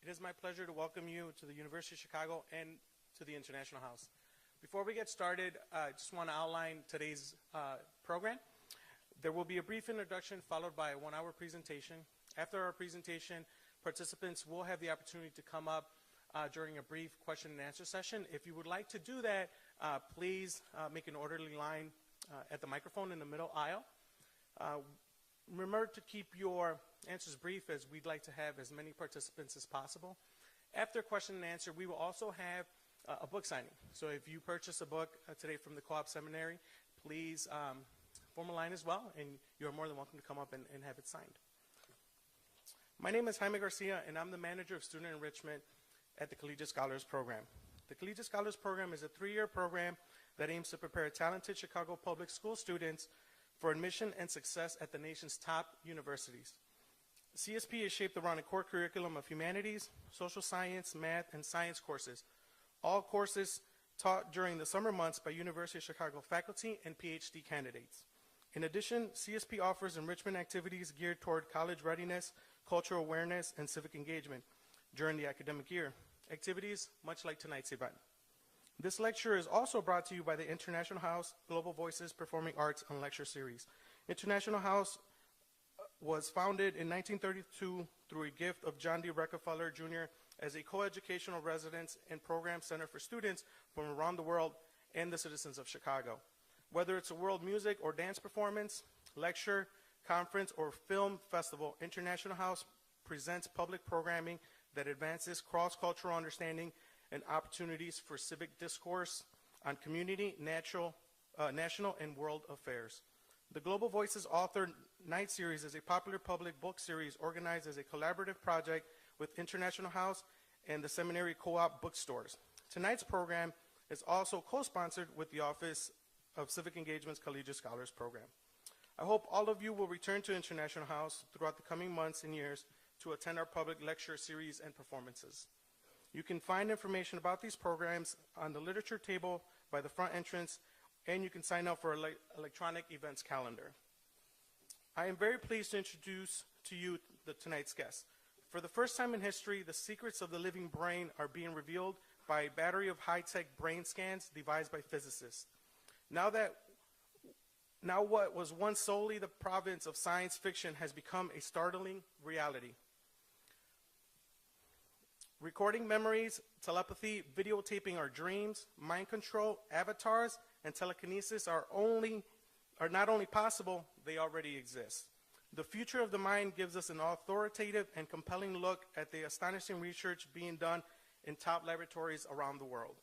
It is my pleasure to welcome you to the University of Chicago and to the International House. Before we get started, I just want to outline today's program. There will be a brief introduction followed by a one-hour presentation. After our presentation, participants will have the opportunity to come up during a brief question and answer session. If you would like to do that, please make an orderly line at the microphone in the middle aisle. Remember to keep your answers brief, as we'd like to have as many participants as possible. After question and answer, we will also have a book signing. So if you purchase a book today from the Co-op Seminary, please form a line as well, and you're more than welcome to come up and have it signed. My name is Jaime Garcia, and I'm the Manager of Student Enrichment at the Collegiate Scholars Program. The Collegiate Scholars Program is a 3-year program that aims to prepare talented Chicago public school students for admission and success at the nation's top universities. CSP is shaped around a core curriculum of humanities, social science, math, and science courses. All courses taught during the summer months by University of Chicago faculty and PhD candidates. In addition, CSP offers enrichment activities geared toward college readiness, cultural awareness, and civic engagement during the academic year. Activities much like tonight's event. This lecture is also brought to you by the International House Global Voices Performing Arts and Lecture Series. International House was founded in 1932 through a gift of John D. Rockefeller Jr. as a coeducational residence and program center for students from around the world and the citizens of Chicago. Whether it's a world music or dance performance, lecture, conference, or film festival, International House presents public programming that advances cross-cultural understanding and opportunities for civic discourse on community, national, and world affairs. The Global Voices Author Night Series is a popular public book series organized as a collaborative project with International House and the Seminary Co-op bookstores. Tonight's program is also co-sponsored with the Office of Civic Engagement's Collegiate Scholars Program. I hope all of you will return to International House throughout the coming months and years to attend our public lecture series and performances. You can find information about these programs on the literature table by the front entrance, and you can sign up for an electronic events calendar. I am very pleased to introduce to you tonight's guest. For the first time in history, the secrets of the living brain are being revealed by a battery of high-tech brain scans devised by physicists. Now what was once solely the province of science fiction has become a startling reality. Recording memories, telepathy, videotaping our dreams, mind control, avatars, and telekinesis are not only possible, they already exist. The future of the mind gives us an authoritative and compelling look at the astonishing research being done in top laboratories around the world,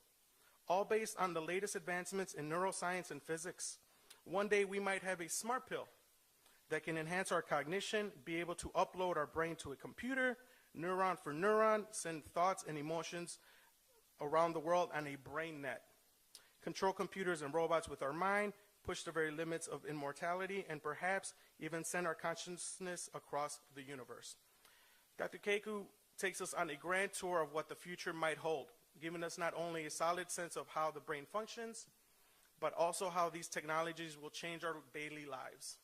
all based on the latest advancements in neuroscience and physics. One day we might have a smart pill that can enhance our cognition, be able to upload our brain to a computer, neuron for neuron, send thoughts and emotions around the world on a brain net, control computers and robots with our mind, push the very limits of immortality, and perhaps even send our consciousness across the universe. Dr. Kaku takes us on a grand tour of what the future might hold, giving us not only a solid sense of how the brain functions, but also how these technologies will change our daily lives.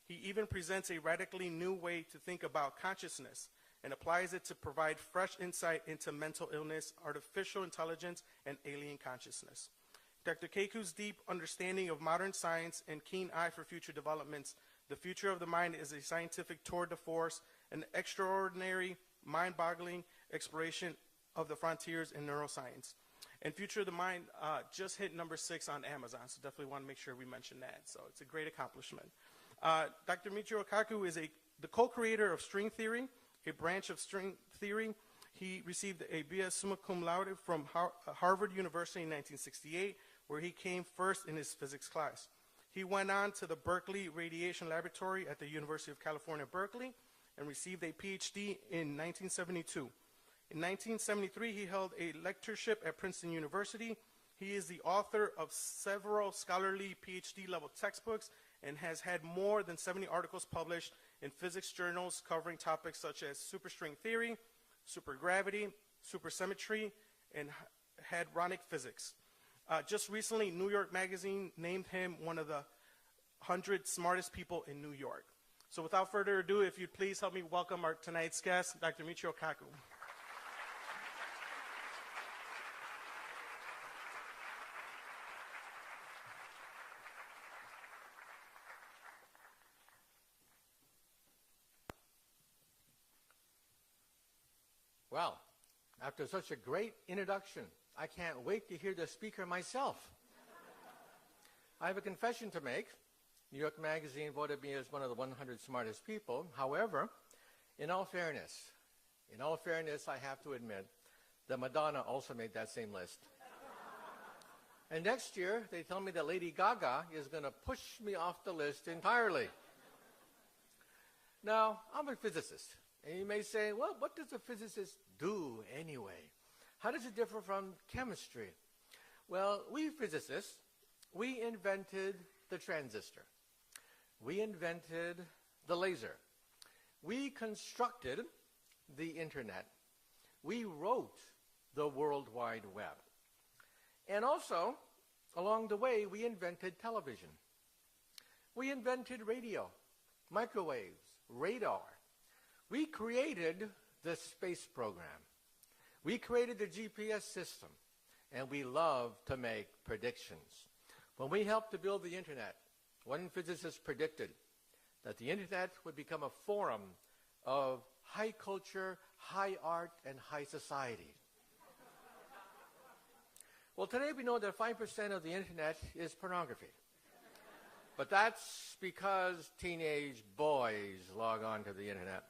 He even presents a radically new way to think about consciousness and applies it to provide fresh insight into mental illness, artificial intelligence, and alien consciousness. Dr. Kaku's deep understanding of modern science and keen eye for future developments, the future of the mind is a scientific tour de force, an extraordinary, mind-boggling exploration of the frontiers in neuroscience. And Future of the Mind just hit number 6 on Amazon, so definitely want to make sure we mention that. So it's a great accomplishment. Dr. Michio Kaku is the co-creator of string theory, a branch of string theory. He received a B.S. summa cum laude from Harvard University in 1968, where he came first in his physics class. He went on to the Berkeley Radiation Laboratory at the University of California, Berkeley, and received a PhD in 1972. In 1973, he held a lectureship at Princeton University. He is the author of several scholarly PhD-level textbooks and has had more than 70 articles published in physics journals covering topics such as superstring theory, supergravity, supersymmetry, and hadronic physics. Just recently, New York Magazine named him one of the 100 smartest people in New York. So without further ado, if you'd please help me welcome our tonight's guest, Dr. Michio Kaku. Well, after such a great introduction, I can't wait to hear the speaker myself. I have a confession to make. New York Magazine voted me as one of the 100 smartest people. However, in all fairness, I have to admit that Madonna also made that same list. And next year, they tell me that Lady Gaga is going to push me off the list entirely. Now, I'm a physicist. And you may say, well, what does a physicist do anyway? How does it differ from chemistry? Well, we physicists, we invented the transistor. We invented the laser. We constructed the internet. We wrote the World Wide Web. And also, along the way, we invented television. We invented radio, microwaves, radar. We created the space program. We created the GPS system. And we love to make predictions. When we helped to build the internet, one physicist predicted that the internet would become a forum of high culture, high art, and high society. Well, today we know that 5% of the internet is pornography. But that's because teenage boys log on to the internet.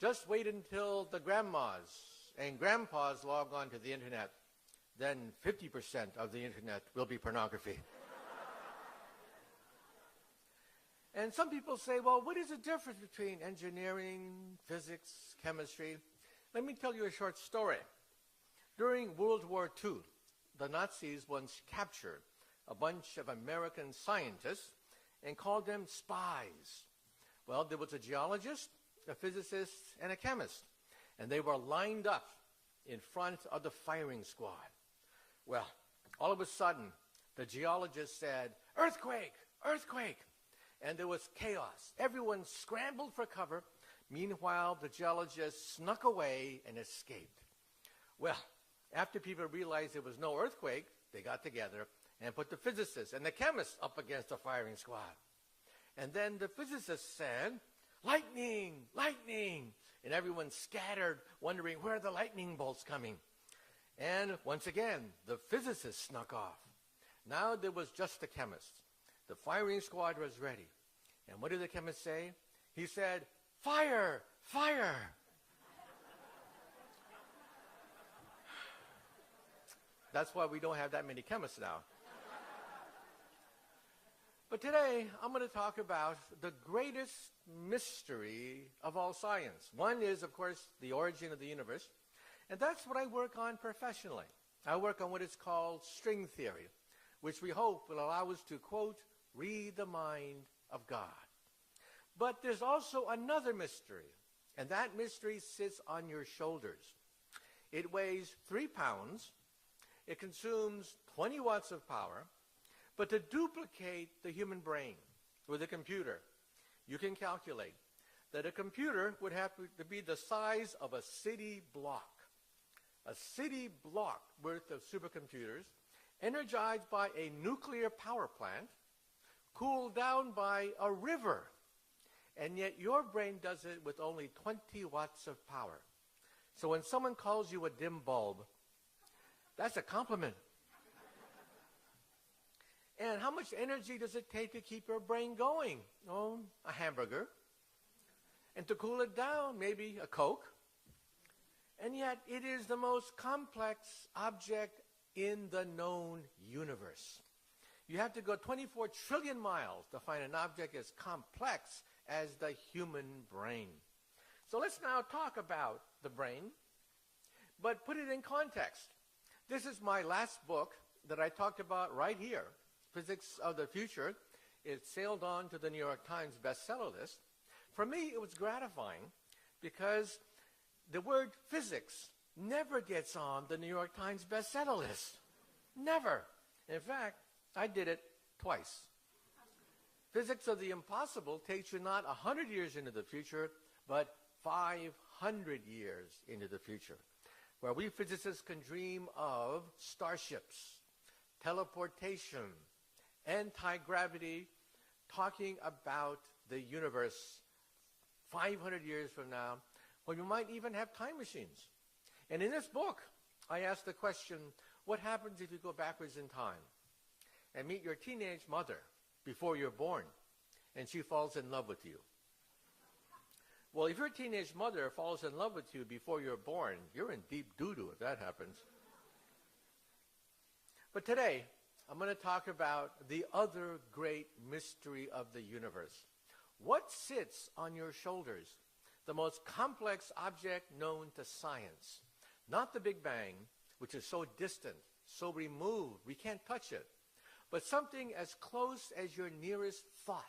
Just wait until the grandmas and grandpas log on to the internet. Then 50% of the internet will be pornography. And some people say, well, what is the difference between engineering, physics, chemistry? Let me tell you a short story. During World War II, the Nazis once captured a bunch of American scientists and called them spies. Well, there was a geologist, a physicist, and a chemist. And they were lined up in front of the firing squad. Well, all of a sudden, the geologist said, "Earthquake! Earthquake!" And there was chaos. Everyone scrambled for cover. Meanwhile, the geologist snuck away and escaped. Well, after people realized there was no earthquake, they got together and put the physicists and the chemists up against the firing squad. And then the physicist said, "Lightning! Lightning!" And everyone scattered, wondering where are the lightning bolts coming. And once again, the physicist snuck off. Now there was just the chemists. The firing squad was ready. And what did the chemist say? He said, "Fire! Fire!" That's why we don't have that many chemists now. But today, I'm going to talk about the greatest mystery of all science. One is, of course, the origin of the universe. And that's what I work on professionally. I work on what is called string theory, which we hope will allow us to, quote, read the mind of God. But there's also another mystery, and that mystery sits on your shoulders. It weighs 3 pounds. It consumes 20 watts of power. But to duplicate the human brain with a computer, you can calculate that a computer would have to be the size of a city block. A city block worth of supercomputers, energized by a nuclear power plant, cooled down by a river. And yet your brain does it with only 20 watts of power. So when someone calls you a dim bulb, that's a compliment. And how much energy does it take to keep your brain going? Oh, a hamburger. And to cool it down, maybe a Coke. And yet it is the most complex object in the known universe. You have to go 24 trillion miles to find an object as complex as the human brain. So let's now talk about the brain, but put it in context. This is my last book that I talked about right here, Physics of the Future. It sailed on to the New York Times bestseller list. For me, it was gratifying because the word physics never gets on the New York Times bestseller list. Never. In fact, I did it twice. Physics of the Impossible takes you not 100 years into the future, but 500 years into the future, where we physicists can dream of starships, teleportation, anti-gravity, talking about the universe 500 years from now, when you might even have time machines. And in this book, I asked the question, what happens if you go backwards in time and meet your teenage mother before you're born, and she falls in love with you? Well, if your teenage mother falls in love with you before you're born, you're in deep doo-doo if that happens. But today, I'm going to talk about the other great mystery of the universe. What sits on your shoulders? The most complex object known to science. Not the Big Bang, which is so distant, so removed, we can't touch it. But something as close as your nearest thought.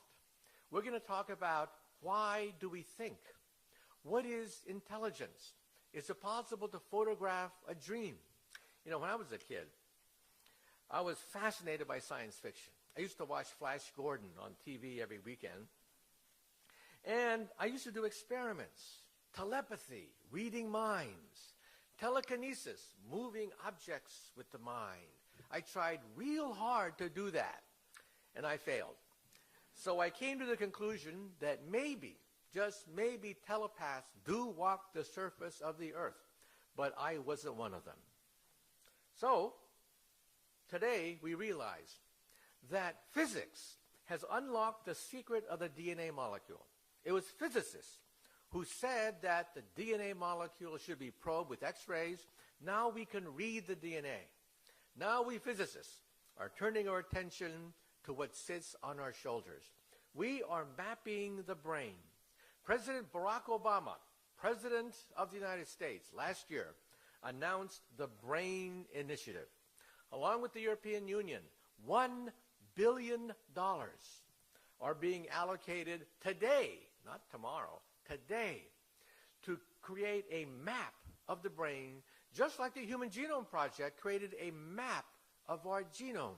We're going to talk about, why do we think? What is intelligence? Is it possible to photograph a dream? You know, when I was a kid, I was fascinated by science fiction. I used to watch Flash Gordon on TV every weekend. And I used to do experiments, telepathy, reading minds, telekinesis, moving objects with the mind. I tried real hard to do that, and I failed. So I came to the conclusion that maybe, just maybe, telepaths do walk the surface of the earth, but I wasn't one of them. So today we realize that physics has unlocked the secret of the DNA molecule. It was physicists who said that the DNA molecule should be probed with X-rays. Now we can read the DNA. Now we physicists are turning our attention to what sits on our shoulders. We are mapping the brain. President Barack Obama, President of the United States, last year announced the Brain Initiative. Along with the European Union, $1 billion are being allocated today, not tomorrow, today, to create a map of the brain, just like the Human Genome Project created a map of our genome.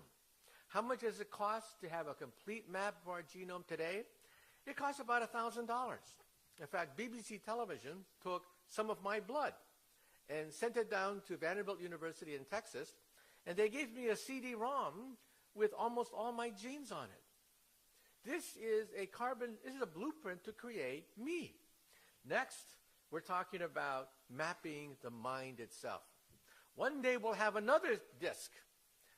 How much does it cost to have a complete map of our genome today? It costs about $1,000. In fact, BBC Television took some of my blood and sent it down to Vanderbilt University in Texas, and they gave me a CD-ROM with almost all my genes on it. This is a blueprint to create me. Next, we're talking about mapping the mind itself. One day we'll have another disc,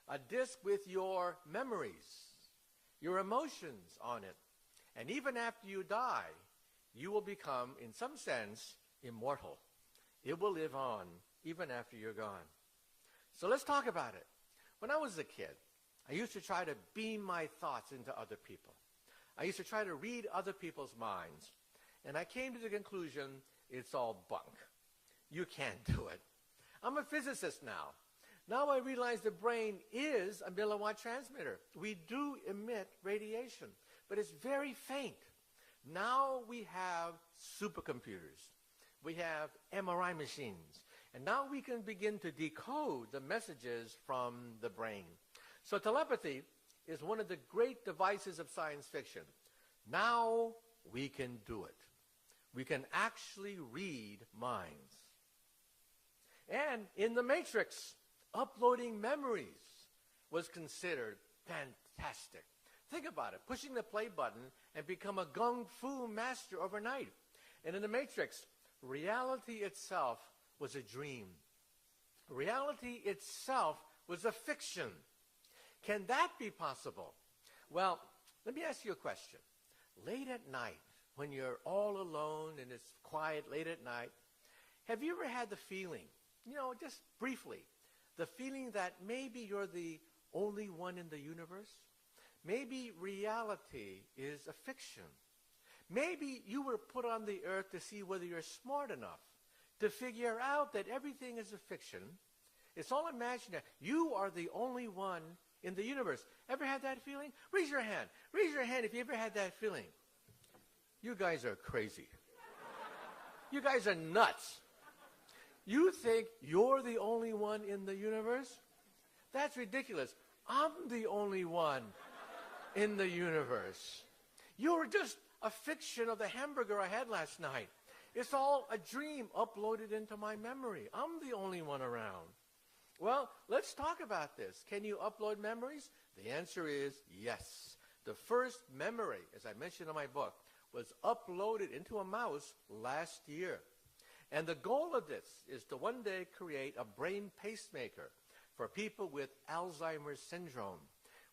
a disc with your memories, your emotions on it. And even after you die, you will become, in some sense, immortal. It will live on even after you're gone. So let's talk about it. When I was a kid, I used to try to beam my thoughts into other people. I used to try to read other people's minds. And I came to the conclusion, it's all bunk. You can't do it. I'm a physicist now. Now I realize the brain is a milliwatt transmitter. We do emit radiation, but it's very faint. Now we have supercomputers. We have MRI machines. And now we can begin to decode the messages from the brain. So telepathy is one of the great devices of science fiction. Now we can do it. We can actually read minds. And in the Matrix, uploading memories was considered fantastic. Think about it, pushing the play button and become a gung fu master overnight. And in the Matrix, reality itself was a dream. Reality itself was a fiction. Can that be possible? Well, let me ask you a question. Late at night, when you're all alone and it's quiet late at night, have you ever had the feeling, just briefly, the feeling that maybe you're the only one in the universe? Maybe reality is a fiction. Maybe you were put on the earth to see whether you're smart enough to figure out that everything is a fiction. It's all imaginary. You are the only one in the universe. Ever had that feeling? Raise your hand. Raise your hand if you ever had that feeling. You guys are crazy. You guys are nuts. You think you're the only one in the universe? That's ridiculous. I'm the only one in the universe. You're just a fiction of the hamburger I had last night. It's all a dream uploaded into my memory. I'm the only one around. Well, let's talk about this. Can you upload memories? The answer is yes. The first memory, as I mentioned in my book, was uploaded into a mouse last year. And the goal of this is to one day create a brain pacemaker for people with Alzheimer's syndrome.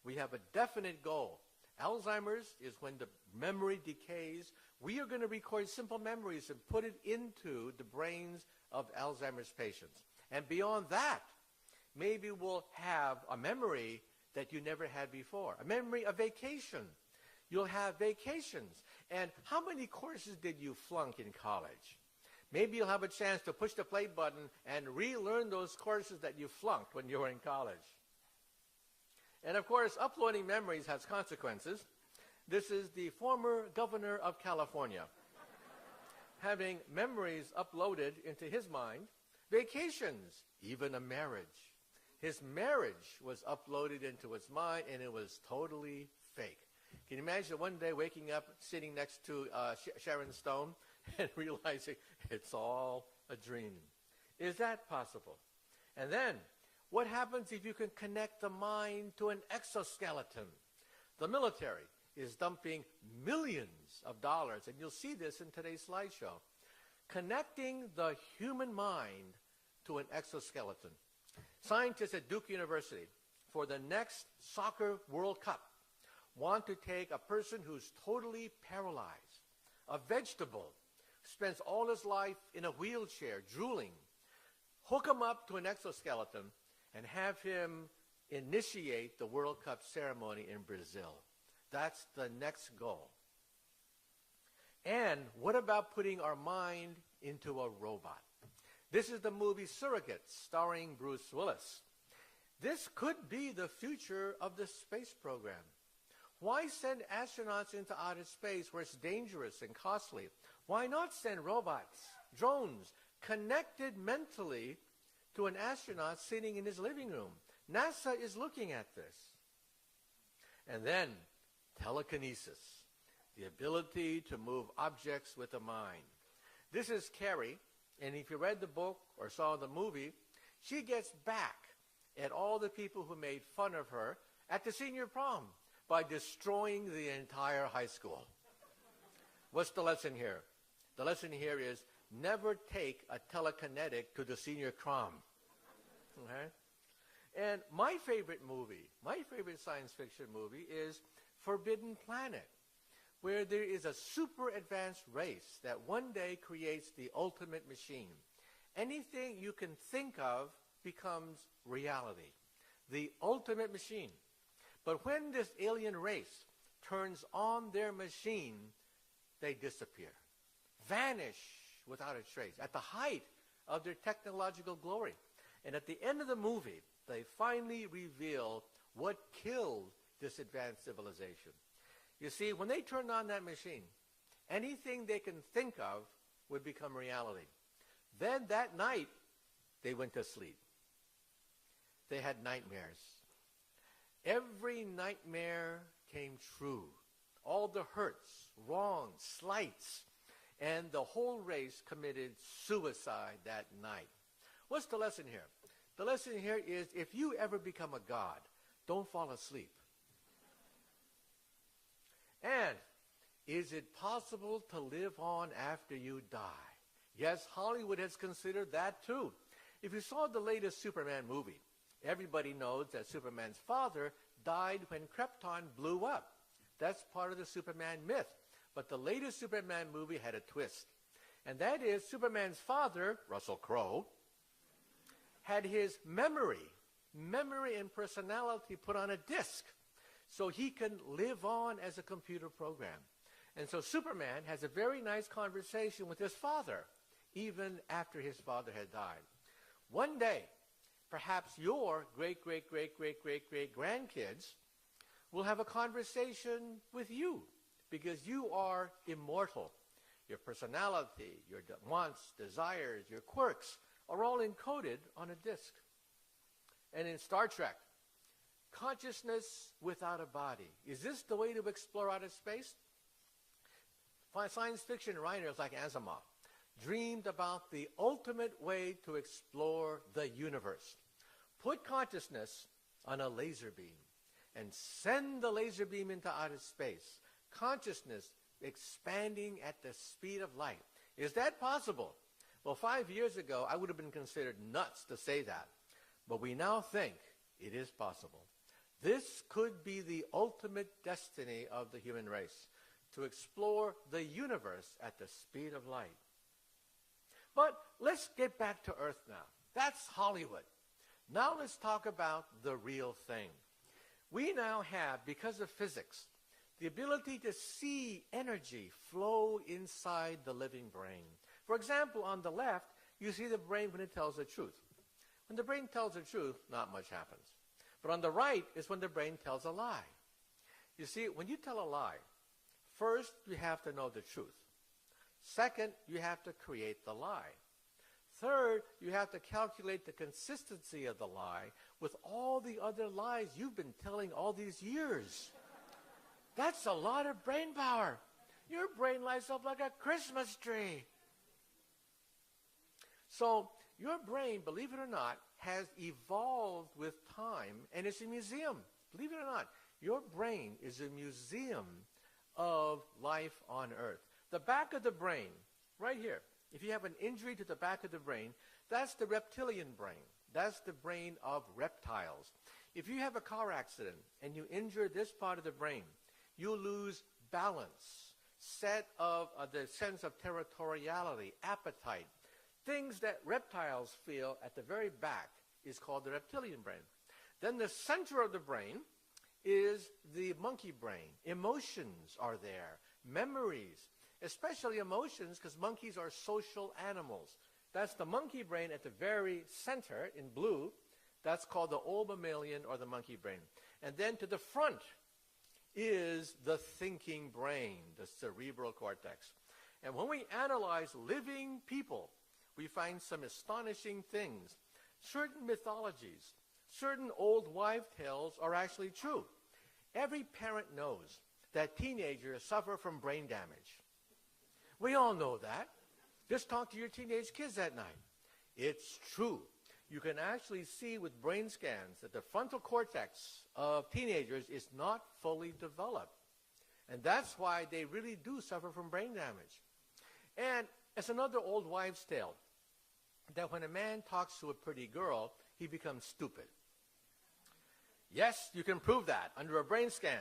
We have a definite goal. Alzheimer's is when the memory decays. We are going to record simple memories and put it into the brains of Alzheimer's patients. And beyond that, maybe we'll have a memory that you never had before, a memory of vacation. You'll have vacations. And how many courses did you flunk in college? Maybe you'll have a chance to push the play button and relearn those courses that you flunked when you were in college. And of course, uploading memories has consequences. This is the former governor of California having memories uploaded into his mind, vacations, even a marriage. His marriage was uploaded into his mind, and it was totally fake. Can you imagine one day waking up, sitting next to Sharon Stone, and realizing it's all a dream? Is that possible? And then, what happens if you can connect the mind to an exoskeleton? The military is dumping millions of dollars, and you'll see this in today's slideshow, connecting the human mind to an exoskeleton. Scientists at Duke University, for the next soccer World Cup, want to take a person who's totally paralyzed, a vegetable, spends all his life in a wheelchair, drooling, hook him up to an exoskeleton, and have him initiate the World Cup ceremony in Brazil. That's the next goal. And what about putting our mind into a robot? This is the movie Surrogates, starring Bruce Willis. This could be the future of the space program. Why send astronauts into outer space where it's dangerous and costly? Why not send robots, drones, connected mentally to an astronaut sitting in his living room? NASA is looking at this. And then telekinesis, the ability to move objects with the mind. This is Carrie, and if you read the book or saw the movie, she gets back at all the people who made fun of her at the senior prom by destroying the entire high school. What's the lesson here? The lesson here is never take a telekinetic to the senior prom. Okay? And my favorite movie, my favorite science fiction movie is Forbidden Planet, where there is a super advanced race that one day creates the ultimate machine. Anything you can think of becomes reality. The ultimate machine. But when this alien race turns on their machine, they disappear, vanish without a trace, at the height of their technological glory. And at the end of the movie, they finally reveal what killed this advanced civilization. You see, when they turned on that machine, anything they can think of would become reality. Then that night, they went to sleep. They had nightmares. Every nightmare came true. All the hurts, wrongs, slights, and the whole race committed suicide that night. What's the lesson here? The lesson here is if you ever become a god, don't fall asleep. And is it possible to live on after you die? Yes, Hollywood has considered that too. If you saw the latest Superman movie, everybody knows that Superman's father died when Krypton blew up. That's part of the Superman myth. But the latest Superman movie had a twist. And that is Superman's father, Russell Crowe, had his memory and personality put on a disc so he can live on as a computer program. And so Superman has a very nice conversation with his father, even after his father had died. One day, perhaps your great-great-great-great-great-great-grandkids will have a conversation with you because you are immortal. Your personality, your wants, desires, your quirks are all encoded on a disk. And in Star Trek, consciousness without a body. Is this the way to explore outer space? Science fiction writers like Asimov dreamed about the ultimate way to explore the universe. Put consciousness on a laser beam and send the laser beam into outer space. Consciousness expanding at the speed of light. Is that possible? Well, 5 years ago, I would have been considered nuts to say that. But we now think it is possible. This could be the ultimate destiny of the human race, to explore the universe at the speed of light. But let's get back to Earth now. That's Hollywood. Now let's talk about the real thing. We now have, because of physics, the ability to see energy flow inside the living brain. For example, on the left, you see the brain when it tells the truth. When the brain tells the truth, not much happens. But on the right is when the brain tells a lie. You see, when you tell a lie, first you have to know the truth. Second, you have to create the lie. Third, you have to calculate the consistency of the lie with all the other lies you've been telling all these years. That's a lot of brain power. Your brain lights up like a Christmas tree. So your brain, believe it or not, has evolved with time, and it's a museum. Believe it or not, your brain is a museum of life on Earth. The back of the brain, right here, if you have an injury to the back of the brain, that's the reptilian brain. That's the brain of reptiles. If you have a car accident and you injure this part of the brain, you lose balance, the sense of territoriality, appetite. Things that reptiles feel at the very back is called the reptilian brain. Then the center of the brain is the monkey brain. Emotions are there, memories, especially emotions, because monkeys are social animals. That's the monkey brain at the very center in blue. That's called the old mammalian or the monkey brain. And then to the front is the thinking brain, the cerebral cortex. And when we analyze living people, we find some astonishing things. Certain mythologies, certain old wives' tales are actually true. Every parent knows that teenagers suffer from brain damage. We all know that. Just talk to your teenage kids at night. It's true. You can actually see with brain scans that the frontal cortex of teenagers is not fully developed. And that's why they really do suffer from brain damage. And it's another old wives' tale that when a man talks to a pretty girl, he becomes stupid. Yes, you can prove that under a brain scan.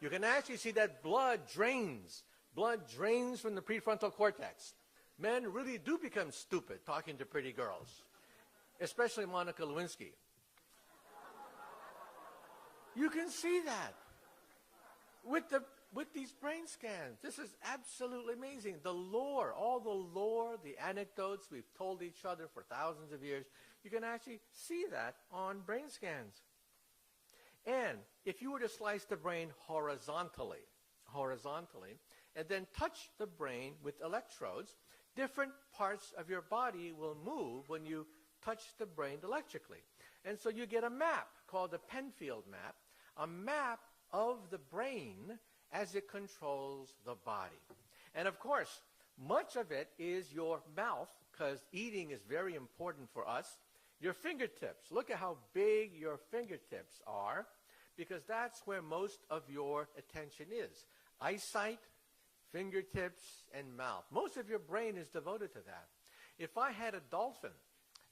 You can actually see that blood drains. Blood drains from the prefrontal cortex. Men really do become stupid talking to pretty girls, especially Monica Lewinsky. You can see that with these brain scans. This is absolutely amazing. The lore, all the lore, the anecdotes we've told each other for thousands of years, you can actually see that on brain scans. And if you were to slice the brain horizontally, and then touch the brain with electrodes, different parts of your body will move when you touch the brain electrically. And so you get a map called the Penfield map, a map of the brain as it controls the body. And of course, much of it is your mouth, because eating is very important for us. Your fingertips. Look at how big your fingertips are, because that's where most of your attention is. Eyesight, fingertips, and mouth. Most of your brain is devoted to that. If I had a dolphin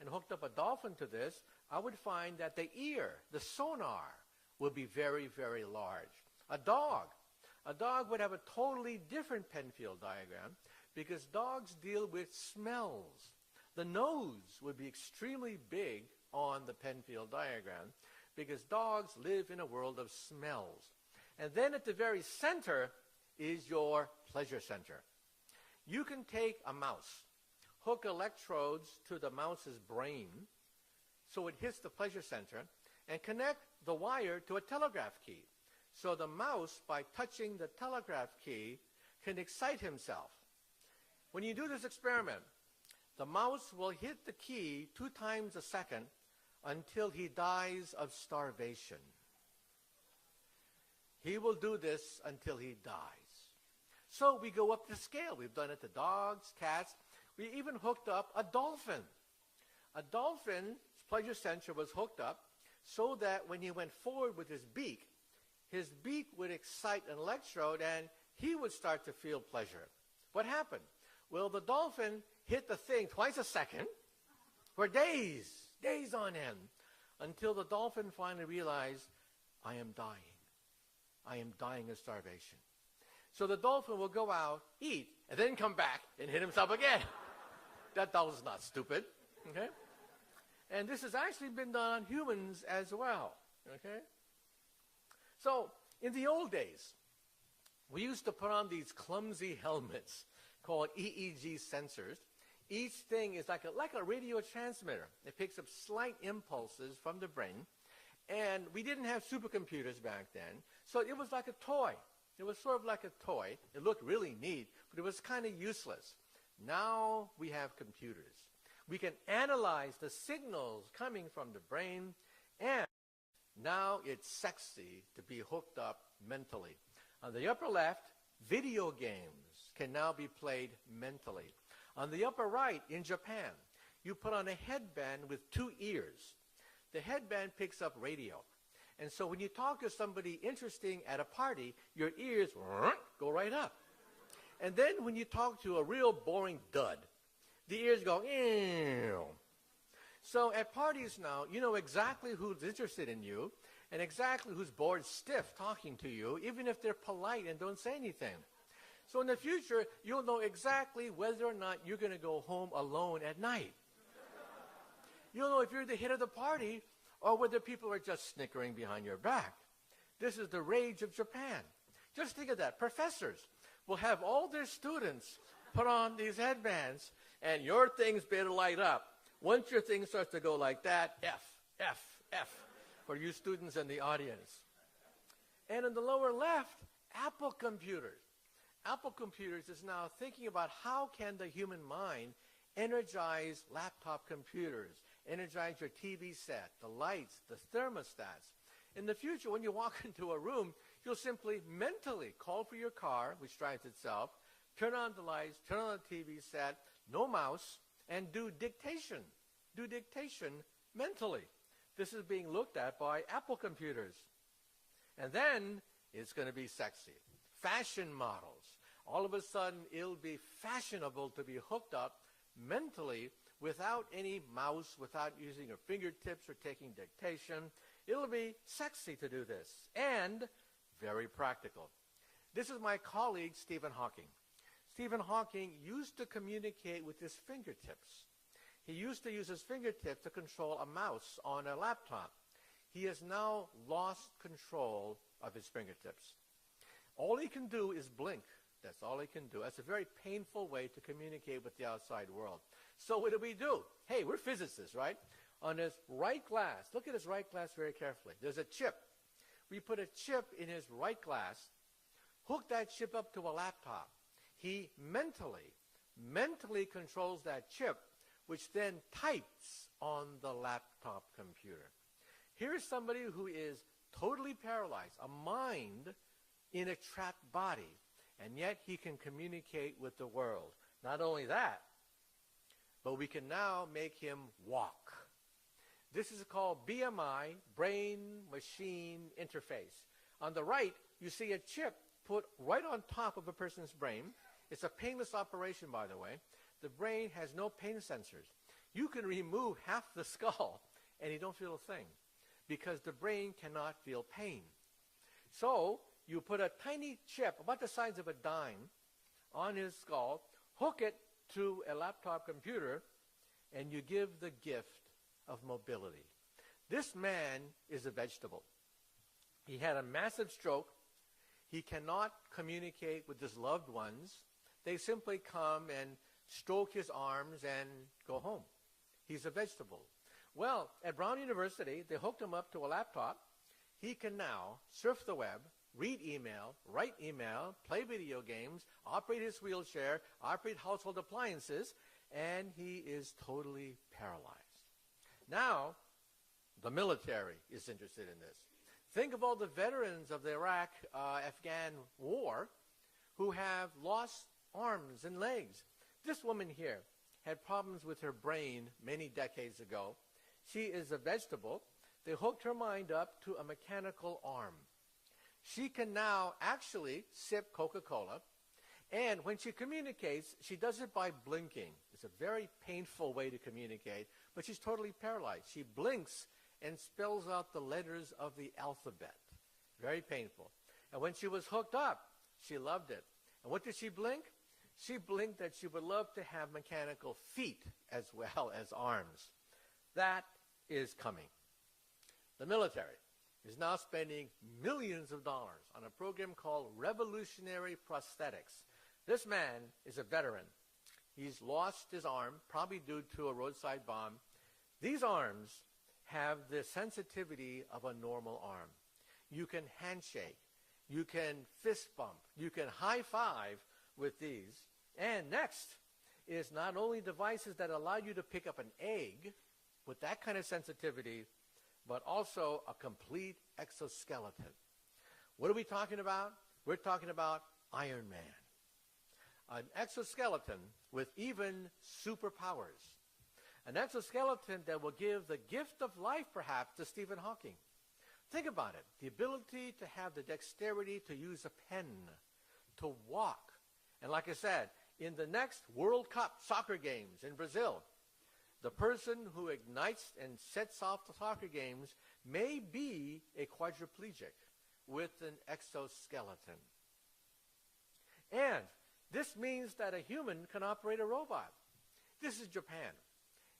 and hooked up a dolphin to this, I would find that the ear, the sonar, would be very, very large. A dog would have a totally different Penfield diagram because dogs deal with smells. The nose would be extremely big on the Penfield diagram because dogs live in a world of smells. And then at the very center is your pleasure center. You can take a mouse, hook electrodes to the mouse's brain so it hits the pleasure center, and connect the wire to a telegraph key. So the mouse, by touching the telegraph key, can excite himself. When you do this experiment, the mouse will hit the key 2 times a second until he dies of starvation. He will do this until he dies. So we go up the scale. We've done it to dogs, cats. We even hooked up a dolphin. A dolphin's pleasure center was hooked up so that when he went forward with his beak would excite an electrode and he would start to feel pleasure. What happened? Well, the dolphin hit the thing twice a second for days on end, until the dolphin finally realized, I am dying. I am dying of starvation. So the dolphin will go out, eat, and then come back and hit himself again. That dolphin's not stupid, okay? And this has actually been done on humans as well, okay? So in the old days, we used to put on these clumsy helmets called EEG sensors. Each thing is like a radio transmitter. It picks up slight impulses from the brain. And we didn't have supercomputers back then, so it was like a toy. It was sort of like a toy. It looked really neat, but it was kind of useless. Now we have computers. We can analyze the signals coming from the brain, and now it's sexy to be hooked up mentally. On the upper left, video games can now be played mentally. On the upper right, in Japan, you put on a headband with 2 ears. The headband picks up radio. And so when you talk to somebody interesting at a party, your ears go right up. And then when you talk to a real boring dud, the ears go, ew. So at parties now, you know exactly who's interested in you and exactly who's bored stiff talking to you, even if they're polite and don't say anything. So in the future, you'll know exactly whether or not you're going to go home alone at night. You'll know if you're the hit of the party or whether people are just snickering behind your back. This is the rage of Japan. Just think of that. Professors will have all their students put on these headbands, and your things better light up. Once your thing starts to go like that, F, F, F, for you students in the audience. And in the lower left, Apple computers. Apple computers is now thinking about how can the human mind energize laptop computers, energize your TV set, the lights, the thermostats. In the future, when you walk into a room, you'll simply mentally call for your car, which drives itself, turn on the lights, turn on the TV set, no mouse, and do dictation. Do dictation mentally. This is being looked at by Apple computers. And then it's going to be sexy. Fashion models. All of a sudden, it'll be fashionable to be hooked up mentally without any mouse, without using your fingertips or taking dictation. It'll be sexy to do this, and very practical. This is my colleague, Stephen Hawking. Stephen Hawking used to communicate with his fingertips. He used to use his fingertips to control a mouse on a laptop. He has now lost control of his fingertips. All he can do is blink. That's all he can do. That's a very painful way to communicate with the outside world. So what do we do? Hey, we're physicists, right? On his right glass, look at his right glass very carefully. There's a chip. We put a chip in his right glass, hook that chip up to a laptop. He mentally controls that chip, which then types on the laptop computer. Here's somebody who is totally paralyzed, a mind in a trapped body, and yet he can communicate with the world. Not only that, but we can now make him walk. This is called BMI, brain-machine interface. On the right, you see a chip put right on top of a person's brain. It's a painless operation, by the way. The brain has no pain sensors. You can remove half the skull, and you don't feel a thing, because the brain cannot feel pain. So you put a tiny chip, about the size of a dime, on his skull, hook it to a laptop computer, and you give the gift of mobility. This man is a vegetable. He had a massive stroke. He cannot communicate with his loved ones. They simply come and stroke his arms and go home. He's a vegetable. Well, at Brown University, they hooked him up to a laptop. He can now surf the web, read email, write email, play video games, operate his wheelchair, operate household appliances, and he is totally paralyzed. Now, the military is interested in this. Think of all the veterans of the Iraq-Afghan war who have lost arms and legs. This woman here had problems with her brain many decades ago. She is a vegetable. They hooked her mind up to a mechanical arm. She can now actually sip Coca-Cola And when she communicates, she does it by blinking. It's a very painful way to communicate, but she's totally paralyzed. She blinks and spells out the letters of the alphabet. Very painful. And when she was hooked up, she loved it. And what did she blink? She blinked that she would love to have mechanical feet as well as arms. That is coming. The military is now spending millions of dollars on a program called Revolutionary Prosthetics. This man is a veteran. He's lost his arm, probably due to a roadside bomb. These arms have the sensitivity of a normal arm. You can handshake. You can fist bump. You can high five with these. And next is not only devices that allow you to pick up an egg with that kind of sensitivity, but also a complete exoskeleton. What are we talking about? We're talking about Iron Man. An exoskeleton with even superpowers. An exoskeleton that will give the gift of life, perhaps, to Stephen Hawking. Think about it. The ability to have the dexterity to use a pen, to walk. And like I said, in the next World Cup soccer games in Brazil, the person who ignites and sets off the soccer games may be a quadriplegic with an exoskeleton. And this means that a human can operate a robot. This is Japan.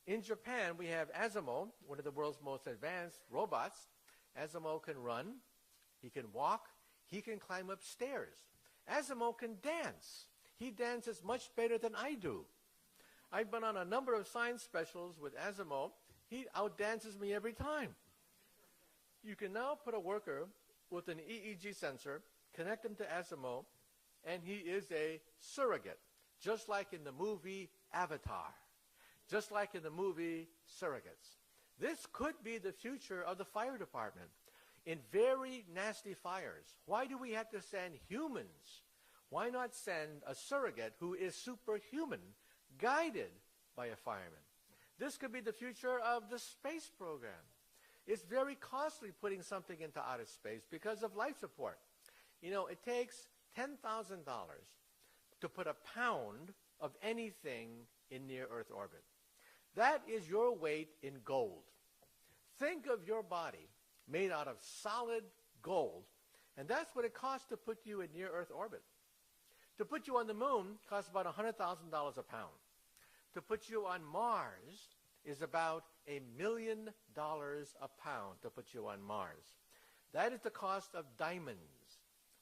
In Japan, we have Asimo, one of the world's most advanced robots. Asimo can run, he can walk, he can climb up stairs. Asimo can dance. He dances much better than I do. I've been on a number of science specials with Asimo. He outdances me every time. You can now put a worker with an EEG sensor, connect him to Asimo, and he is a surrogate, just like in the movie Avatar, just like in the movie Surrogates. This could be the future of the fire department. In very nasty fires, why do we have to send humans? Why not send a surrogate who is superhuman, guided by a fireman? This could be the future of the space program. It's very costly putting something into outer space because of life support. You know, it takes $10,000 to put a pound of anything in near-Earth orbit. That is your weight in gold. Think of your body made out of solid gold, and that's what it costs to put you in near-Earth orbit. To put you on the moon costs about $100,000 a pound. To put you on Mars is about $1 million a pound to put you on Mars. That is the cost of diamonds.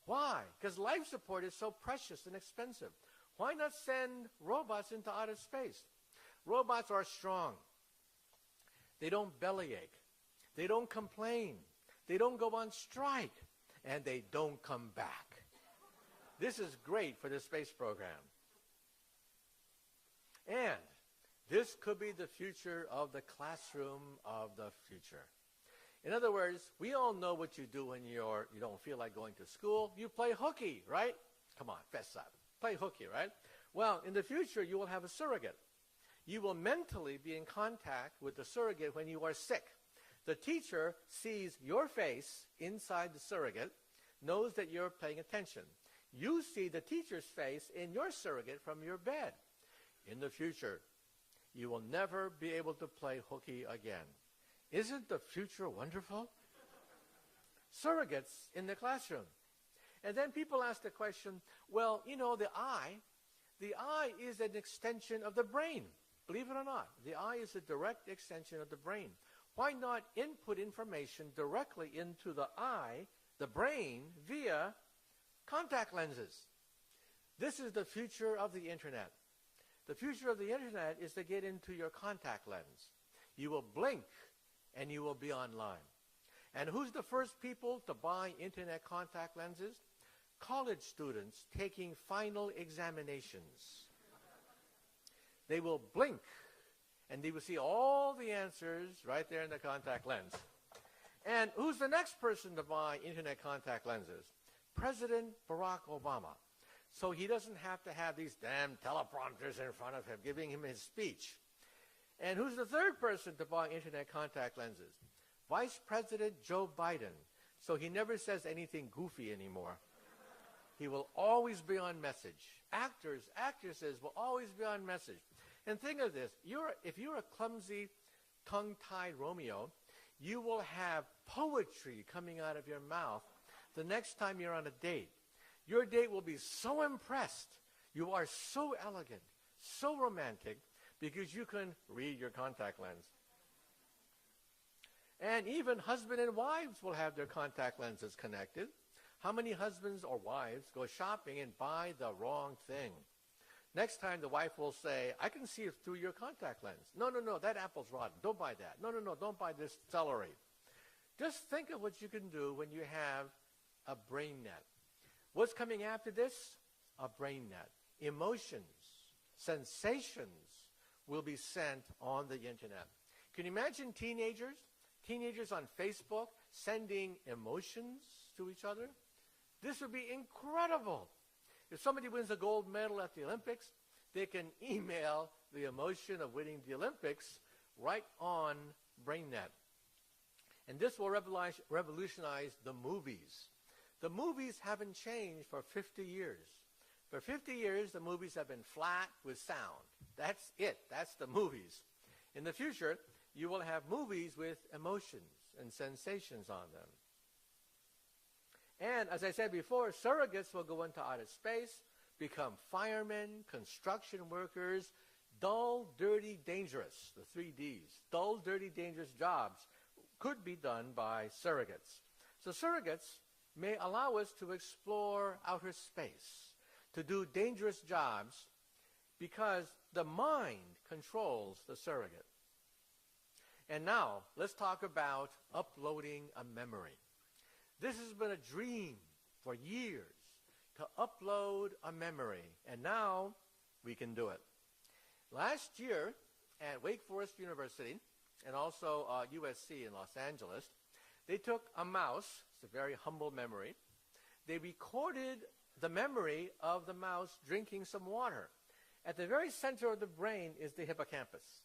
Why? Because life support is so precious and expensive. Why not send robots into outer space? Robots are strong. They don't bellyache. They don't complain. They don't go on strike. And they don't come back. This is great for the space program. And this could be the future of the classroom of the future. In other words, we all know what you do when you don't feel like going to school. You play hooky, right? Come on, fess up. Play hooky, right? Well, in the future, you will have a surrogate. You will mentally be in contact with the surrogate when you are sick. The teacher sees your face inside the surrogate, knows that you're paying attention. You see the teacher's face in your surrogate from your bed. In the future, you will never be able to play hooky again. Isn't the future wonderful? Surrogates in the classroom. And then people ask the question, well, you know, the eye is an extension of the brain. Believe it or not, the eye is a direct extension of the brain. Why not input information directly into the eye, the brain, via contact lenses? This is the future of the internet. The future of the internet is to get into your contact lens. You will blink and you will be online. And who's the first people to buy internet contact lenses? College students taking final examinations. They will blink and they will see all the answers right there in the contact lens. And who's the next person to buy internet contact lenses? President Barack Obama. So he doesn't have to have these damn teleprompters in front of him giving him his speech. And who's the third person to buy internet contact lenses? Vice President Joe Biden. So he never says anything goofy anymore. He will always be on message. Actors, actresses will always be on message. And think of this. If you're a clumsy, tongue-tied Romeo, you will have poetry coming out of your mouth the next time you're on a date. Your date will be so impressed. You are so elegant, so romantic, because you can read your contact lens. And even husband and wives will have their contact lenses connected. How many husbands or wives go shopping and buy the wrong thing? Next time the wife will say, I can see it through your contact lens. No, that apple's rotten. Don't buy that. No, don't buy this celery. Just think of what you can do when you have a brain net. What's coming after this? A brain net. Emotions, sensations will be sent on the internet. Can you imagine teenagers? Teenagers on Facebook sending emotions to each other? This would be incredible. If somebody wins a gold medal at the Olympics, they can email the emotion of winning the Olympics right on BrainNet. And this will revolutionize the movies. The movies haven't changed for 50 years. For 50 years, the movies have been flat with sound. That's it. That's the movies. In the future, you will have movies with emotions and sensations on them. And as I said before, surrogates will go into outer space, become firemen, construction workers, dull, dirty, dangerous, the 3 Ds. Dull, dirty, dangerous jobs could be done by surrogates. So surrogates may allow us to explore outer space, to do dangerous jobs, because the mind controls the surrogate. And now, let's talk about uploading a memory. This has been a dream for years, to upload a memory, and now we can do it. Last year at Wake Forest University, and also USC in Los Angeles, they took a mouse, it's a very humble memory, they recorded the memory of the mouse drinking some water. At the very center of the brain is the hippocampus.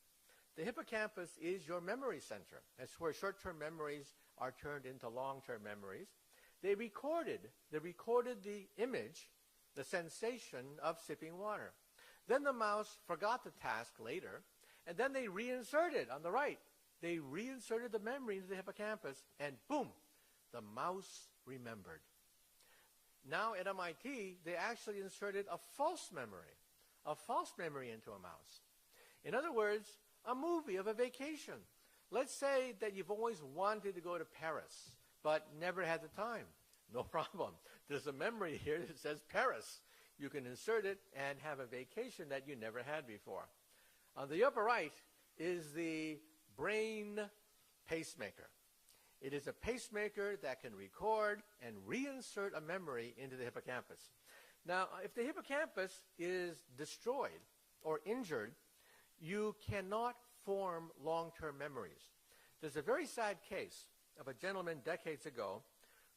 The hippocampus is your memory center. That's where short-term memories are turned into long-term memories. They recorded the image, the sensation of sipping water. Then the mouse forgot the task later, and then they reinserted on the right. They reinserted the memory into the hippocampus, and boom, the mouse remembered. Now at MIT, they actually inserted a false memory into a mouse. In other words, a movie of a vacation. Let's say that you've always wanted to go to Paris, but never had the time. No problem. There's a memory here that says Paris. You can insert it and have a vacation that you never had before. On the upper right is the brain pacemaker. It is a pacemaker that can record and reinsert a memory into the hippocampus. Now, if the hippocampus is destroyed or injured, you cannot form long-term memories. There's a very sad case of a gentleman decades ago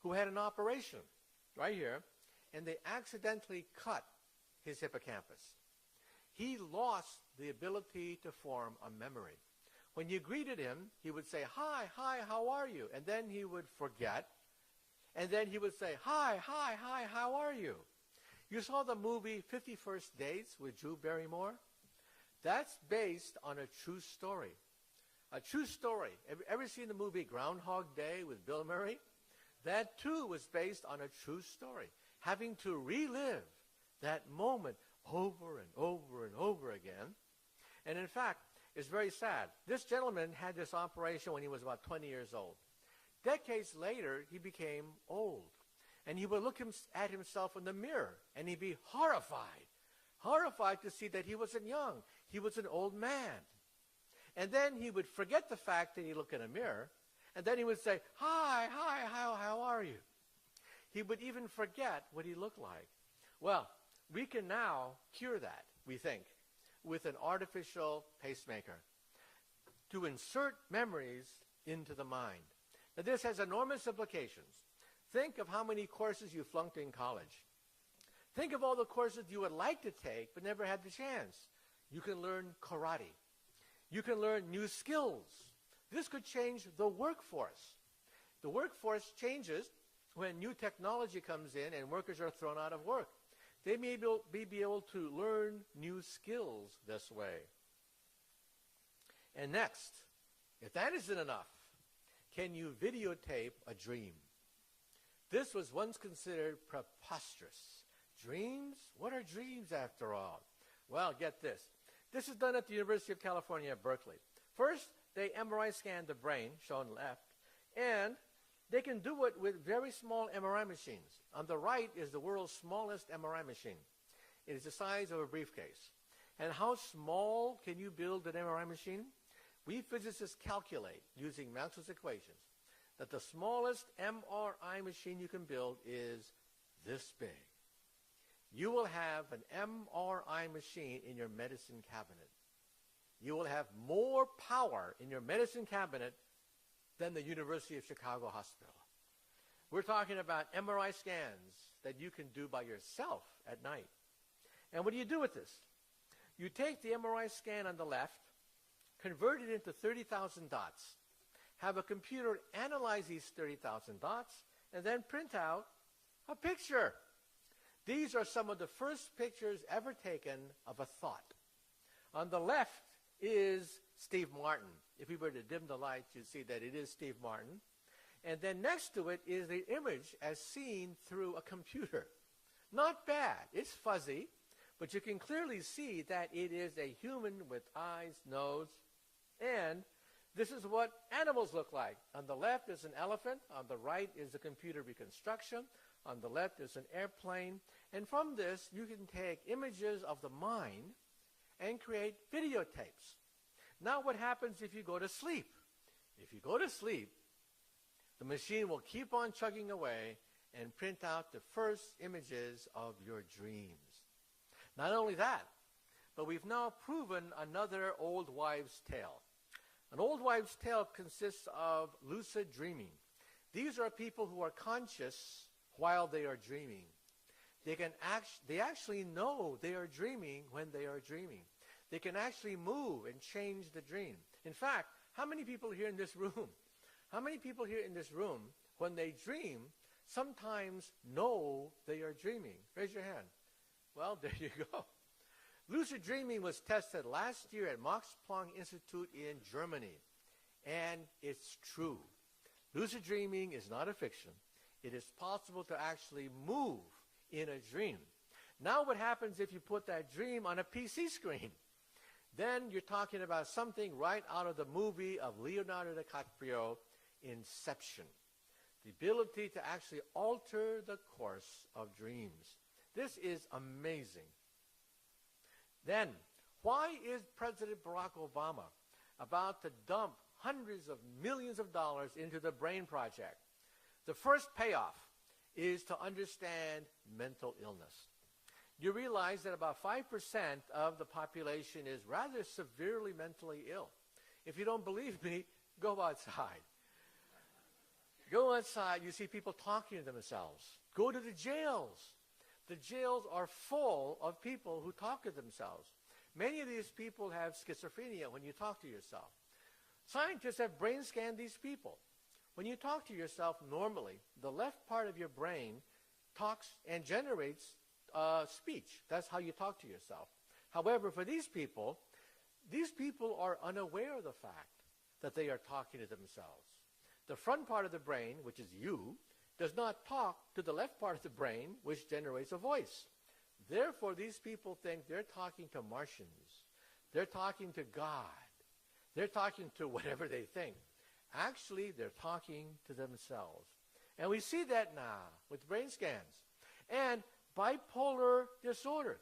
who had an operation right here, and they accidentally cut his hippocampus. He lost the ability to form a memory. When you greeted him, he would say, hi, how are you? And then he would forget, and then he would say, hi, how are you? You saw the movie 50 First Dates with Drew Barrymore? That's based on a true story. A true story. Ever seen the movie Groundhog Day with Bill Murray? That too was based on a true story. Having to relive that moment over and over and over again. And in fact, it's very sad. This gentleman had this operation when he was about 20 years old. Decades later, he became old. And he would look at himself in the mirror, and he'd be horrified to see that he wasn't young. He was an old man. And then he would forget the fact that he looked in a mirror, and then he would say, hi, how are you? He would even forget what he looked like. Well, we can now cure that, we think, with an artificial pacemaker to insert memories into the mind. Now, this has enormous implications. Think of how many courses you flunked in college. Think of all the courses you would like to take but never had the chance. You can learn karate. You can learn new skills. This could change the workforce. The workforce changes when new technology comes in and workers are thrown out of work. They may be able to learn new skills this way. And next, if that isn't enough, can you videotape a dream? This was once considered preposterous. Dreams? What are dreams after all? Well, get this. This is done at the University of California at Berkeley. First, they MRI scan the brain, shown left, and they can do it with very small MRI machines. On the right is the world's smallest MRI machine. It is the size of a briefcase. And how small can you build an MRI machine? We physicists calculate, using Maxwell's equations, that the smallest MRI machine you can build is this big. You will have an MRI machine in your medicine cabinet. You will have more power in your medicine cabinet than the University of Chicago Hospital. We're talking about MRI scans that you can do by yourself at night. And what do you do with this? You take the MRI scan on the left, convert it into 30,000 dots, have a computer analyze these 30,000 dots, and then print out a picture. These are some of the first pictures ever taken of a thought. On the left is Steve Martin. If we were to dim the lights, you'd see that it is Steve Martin. And then next to it is the image as seen through a computer. Not bad. It's fuzzy, but you can clearly see that it is a human with eyes, nose, and this is what animals look like. On the left is an elephant. On the right is a computer reconstruction. On the left is an airplane. And from this, you can take images of the mind and create videotapes. Now what happens if you go to sleep? If you go to sleep, the machine will keep on chugging away and print out the first images of your dreams. Not only that, but we've now proven another old wives' tale. An old wives' tale consists of lucid dreaming. These are people who are conscious while they are dreaming. They actually know they are dreaming when they are dreaming. They can actually move and change the dream. In fact, how many people here in this room, when they dream, sometimes know they are dreaming? Raise your hand. Well, there you go. Lucid dreaming was tested last year at Max Planck Institute in Germany. And it's true. Lucid dreaming is not a fiction. It is possible to actually move in a dream. Now what happens if you put that dream on a PC screen? Then you're talking about something right out of the movie of Leonardo DiCaprio, Inception. The ability to actually alter the course of dreams. This is amazing. Then, why is President Barack Obama about to dump hundreds of millions of dollars into the Brain Project? The first payoff is to understand mental illness. You realize that about 5% of the population is rather severely mentally ill. If you don't believe me, go outside. Go outside, you see people talking to themselves. Go to the jails. The jails are full of people who talk to themselves. Many of these people have schizophrenia when you talk to yourself. Scientists have brain scanned these people. When you talk to yourself normally, the left part of your brain talks and generates speech. That's how you talk to yourself. However, for these people are unaware of the fact that they are talking to themselves. The front part of the brain, which is you, does not talk to the left part of the brain, which generates a voice. Therefore, these people think they're talking to Martians. They're talking to God. They're talking to whatever they think. Actually, they're talking to themselves. And we see that now with brain scans. And bipolar disorder.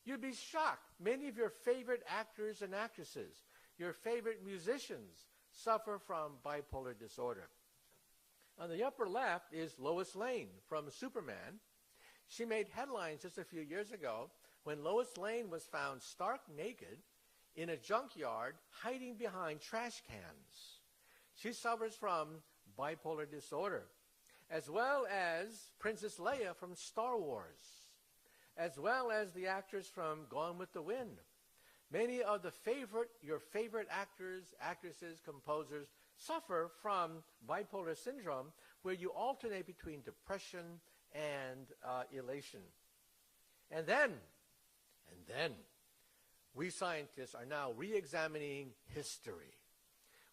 You'd be shocked. Many of your favorite actors and actresses, your favorite musicians, suffer from bipolar disorder. On the upper left is Lois Lane from Superman. She made headlines just a few years ago when Lois Lane was found stark naked in a junkyard hiding behind trash cans. She suffers from bipolar disorder, as well as Princess Leia from Star Wars, as well as the actress from Gone with the Wind. Many of your favorite actors, actresses, composers suffer from bipolar syndrome, where you alternate between depression and elation. And then, we scientists are now re-examining history.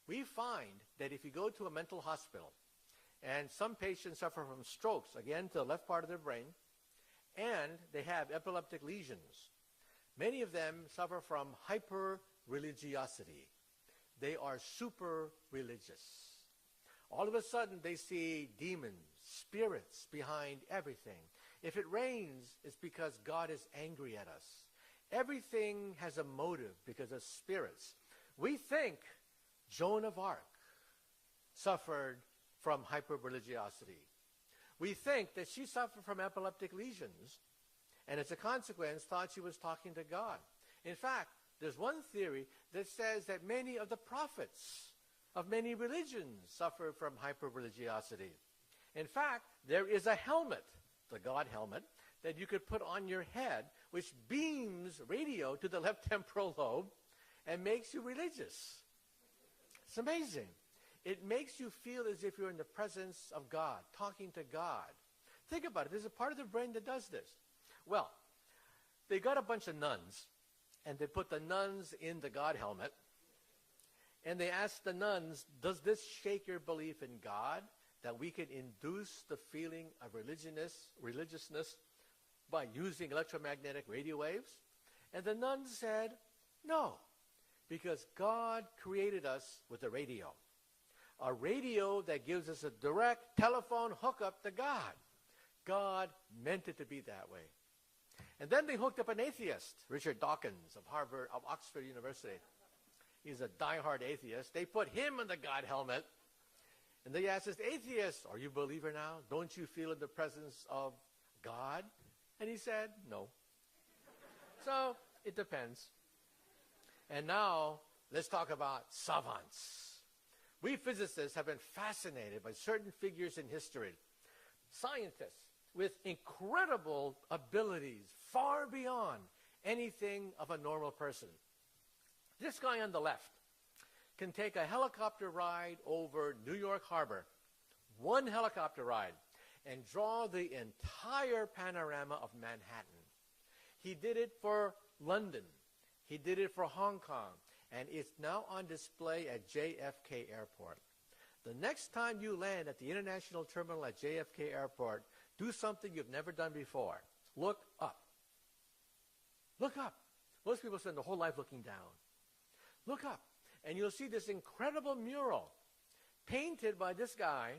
We find that if you go to a mental hospital, and some patients suffer from strokes, again, to the left part of their brain, and they have epileptic lesions, many of them suffer from hyper-religiosity. They are super religious. All of a sudden, they see demons, spirits behind everything. If it rains, it's because God is angry at us. Everything has a motive because of spirits. We think Joan of Arc suffered from hyper-religiosity. We think that she suffered from epileptic lesions, and as a consequence, thought she was talking to God. In fact, there's one theory that says that many of the prophets of many religions suffer from hyper-religiosity. In fact, there is a helmet, the God helmet, that you could put on your head, which beams radio to the left temporal lobe and makes you religious. It's amazing. It makes you feel as if you're in the presence of God, talking to God. Think about it. There's a part of the brain that does this. Well, they got a bunch of nuns, and they put the nuns in the God helmet, and they asked the nuns, does this shake your belief in God, that we can induce the feeling of religiousness by using electromagnetic radio waves? And the nuns said, no, because God created us with a radio that gives us a direct telephone hookup to God. God meant it to be that way. And then they hooked up an atheist, Richard Dawkins of Oxford University. He's a diehard atheist. They put him in the God helmet, and they asked this atheist, are you a believer now? Don't you feel in the presence of God? And he said, no. So it depends. And now let's talk about savants. We physicists have been fascinated by certain figures in history. Scientists with incredible abilities far beyond anything of a normal person. This guy on the left can take a helicopter ride over New York Harbor, one helicopter ride, and draw the entire panorama of Manhattan. He did it for London. He did it for Hong Kong. And it's now on display at JFK Airport. The next time you land at the international terminal at JFK Airport, do something you've never done before. Look up. Look up. Most people spend their whole life looking down. Look up, and you'll see this incredible mural painted by this guy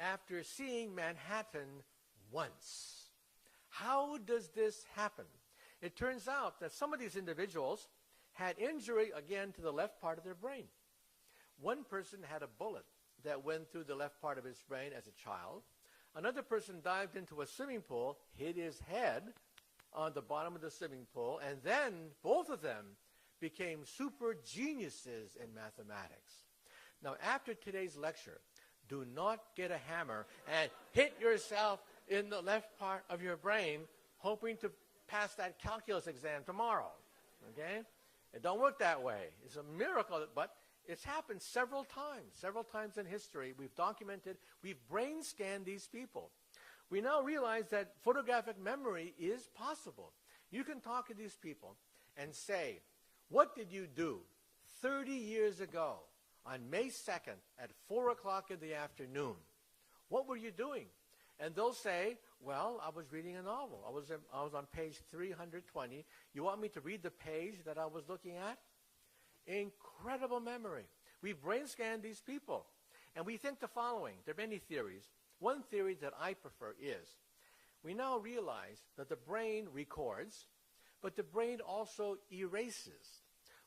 after seeing Manhattan once. How does this happen? It turns out that some of these individuals had injury, again, to the left part of their brain. One person had a bullet that went through the left part of his brain as a child. Another person dived into a swimming pool, hit his head on the bottom of the swimming pool, and then both of them became super geniuses in mathematics. Now, after today's lecture, do not get a hammer and hit yourself in the left part of your brain hoping to pass that calculus exam tomorrow, okay? It don't work that way. It's a miracle, but it's happened several times in history. We've documented, we've brain scanned these people. We now realize that photographic memory is possible. You can talk to these people and say, what did you do 30 years ago on May 2nd at 4 o'clock in the afternoon? What were you doing? And they'll say, well, I was reading a novel. I was on page 320. You want me to read the page that I was looking at? Incredible memory. We've brain scanned these people. And we think the following. There are many theories. One theory that I prefer is, we now realize that the brain records, but the brain also erases.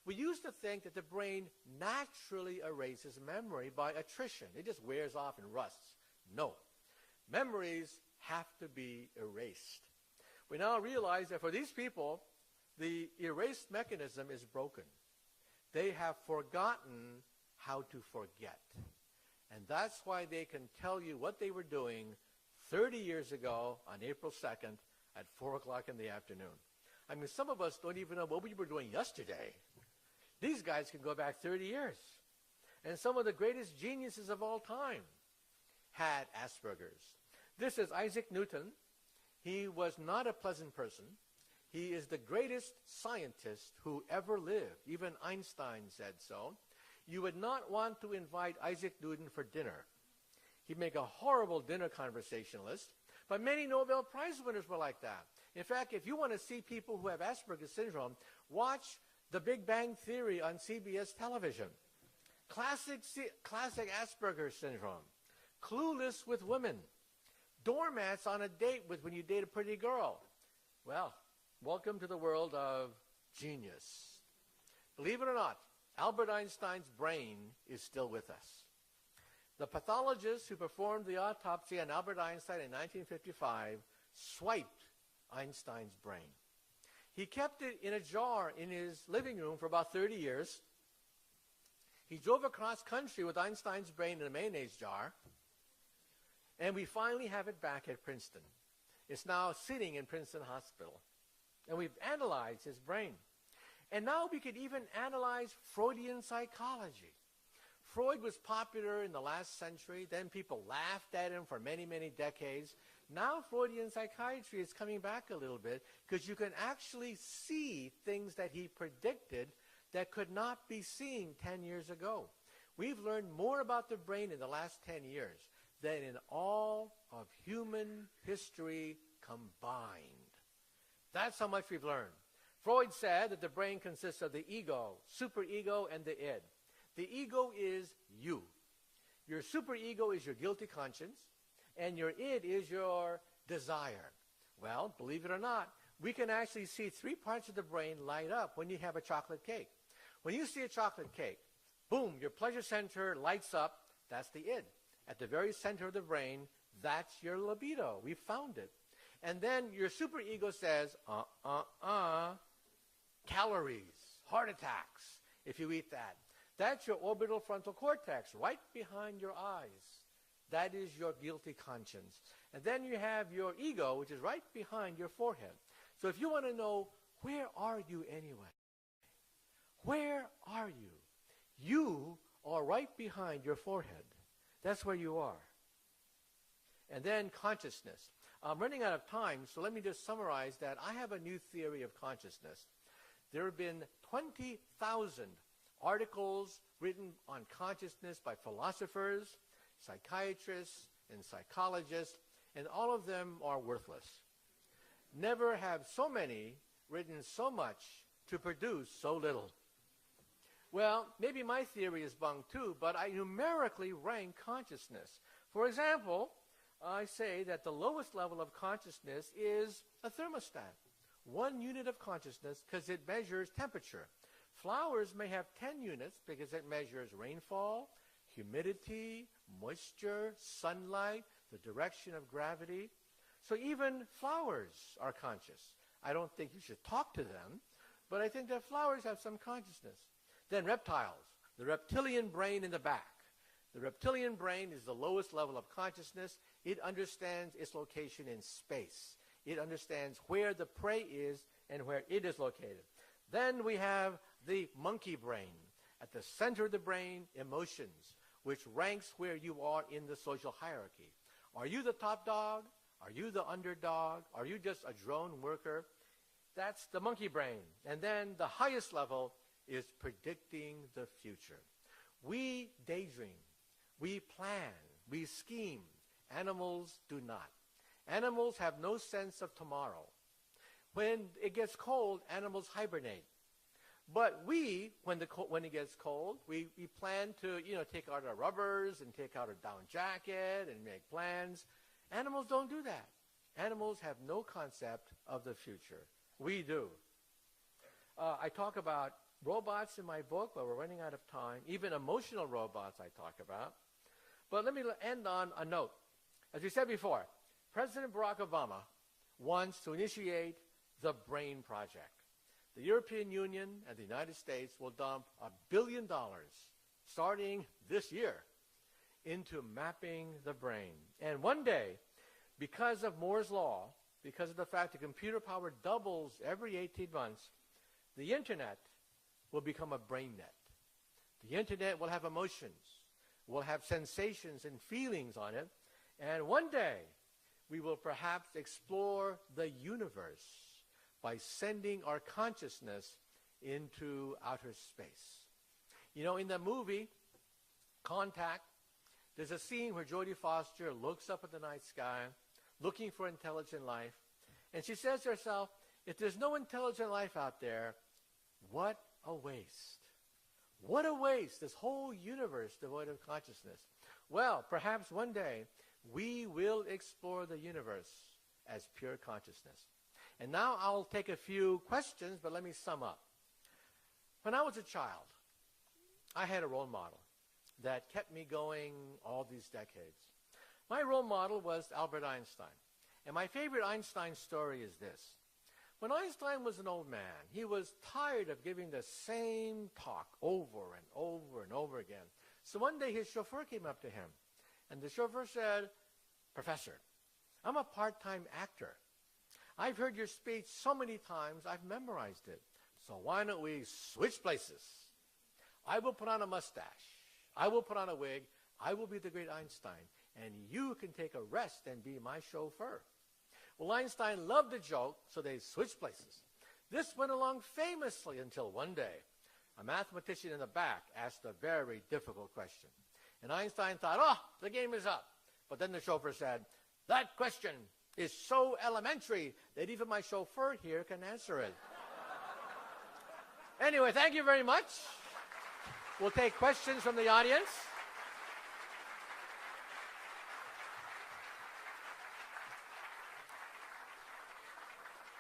We used to think that the brain naturally erases memory by attrition. It just wears off and rusts. No. Memories have to be erased. We now realize that for these people, the erase mechanism is broken. They have forgotten how to forget. And that's why they can tell you what they were doing 30 years ago on April 2nd at 4 o'clock in the afternoon. I mean, some of us don't even know what we were doing yesterday. These guys can go back 30 years. And some of the greatest geniuses of all time had Asperger's. This is Isaac Newton. He was not a pleasant person. He is the greatest scientist who ever lived. Even Einstein said so. You would not want to invite Isaac Newton for dinner. He'd make a horrible dinner conversationalist. But many Nobel Prize winners were like that. In fact, if you want to see people who have Asperger's syndrome, watch The Big Bang Theory on CBS television. Classic Asperger's syndrome. Clueless with women. Doormats on a date with when you date a pretty girl. Well, welcome to the world of genius. Believe it or not, Albert Einstein's brain is still with us. The pathologist who performed the autopsy on Albert Einstein in 1955 swiped Einstein's brain. He kept it in a jar in his living room for about 30 years. He drove across country with Einstein's brain in a mayonnaise jar. And we finally have it back at Princeton. It's now sitting in Princeton Hospital. And we've analyzed his brain. And now we could even analyze Freudian psychology. Freud was popular in the last century. Then people laughed at him for many, many decades. Now Freudian psychiatry is coming back a little bit because you can actually see things that he predicted that could not be seen 10 years ago. We've learned more about the brain in the last 10 years than in all of human history combined. That's how much we've learned. Freud said that the brain consists of the ego, superego, and the id. The ego is you. Your superego is your guilty conscience, and your id is your desire. Well, believe it or not, we can actually see 3 parts of the brain light up when you have a chocolate cake. When you see a chocolate cake, boom, your pleasure center lights up. That's the id. At the very center of the brain, that's your libido. We found it. And then your superego says, calories, heart attacks, if you eat that. That's your orbital frontal cortex, right behind your eyes. That is your guilty conscience. And then you have your ego, which is right behind your forehead. So if you want to know, where are you anyway? Where are you? You are right behind your forehead. That's where you are. And then consciousness. I'm running out of time, so let me just summarize that. I have a new theory of consciousness. There have been 20,000 articles written on consciousness by philosophers, psychiatrists, and psychologists, and all of them are worthless. Never have so many written so much to produce so little. Well, maybe my theory is bunk too, but I numerically rank consciousness. For example, I say that the lowest level of consciousness is a thermostat. 1 unit of consciousness because it measures temperature. Flowers may have 10 units because it measures rainfall, humidity, moisture, sunlight, the direction of gravity. So even flowers are conscious. I don't think you should talk to them, but I think that flowers have some consciousness. Then reptiles, the reptilian brain in the back. The reptilian brain is the lowest level of consciousness. It understands its location in space. It understands where the prey is and where it is located. Then we have the monkey brain. At the center of the brain, emotions, which ranks where you are in the social hierarchy. Are you the top dog? Are you the underdog? Are you just a drone worker? That's the monkey brain. And then the highest level is predicting the future. We daydream. We plan. We scheme. Animals do not. Animals have no sense of tomorrow. When it gets cold, animals hibernate. But we, when it gets cold, we plan to, take out our rubbers and take out our down jacket and make plans. Animals don't do that. Animals have no concept of the future. We do. I talk about robots in my book, but we're running out of time. Even emotional robots I talk about. But let me end on a note. As we said before, President Barack Obama wants to initiate the BRAIN project. The European Union and the United States will dump $1 billion starting this year into mapping the brain. And one day, because of Moore's law, because of the fact that computer power doubles every 18 months, the internet will become a brain net. The internet will have emotions, will have sensations and feelings on it, And one day, we will perhaps explore the universe by sending our consciousness into outer space. You know, in the movie Contact, there's a scene where Jodie Foster looks up at the night sky, looking for intelligent life, and she says to herself, if there's no intelligent life out there, what a waste. What a waste, this whole universe devoid of consciousness. Well, perhaps one day, we will explore the universe as pure consciousness. And now I'll take a few questions, but let me sum up. When I was a child, I had a role model that kept me going all these decades. My role model was Albert Einstein. And my favorite Einstein story is this. When Einstein was an old man, he was tired of giving the same talk over and over and over again. So one day his chauffeur came up to him, and the chauffeur said, Professor, I'm a part-time actor. I've heard your speech so many times, I've memorized it. So why don't we switch places? I will put on a mustache. I will put on a wig. I will be the great Einstein. And you can take a rest and be my chauffeur. Well, Einstein loved the joke, so they switched places. This went along famously until one day, a mathematician in the back asked a very difficult question. And Einstein thought, oh, the game is up. But then the chauffeur said, that question is so elementary that even my chauffeur here can answer it. Anyway, thank you very much. We'll take questions from the audience.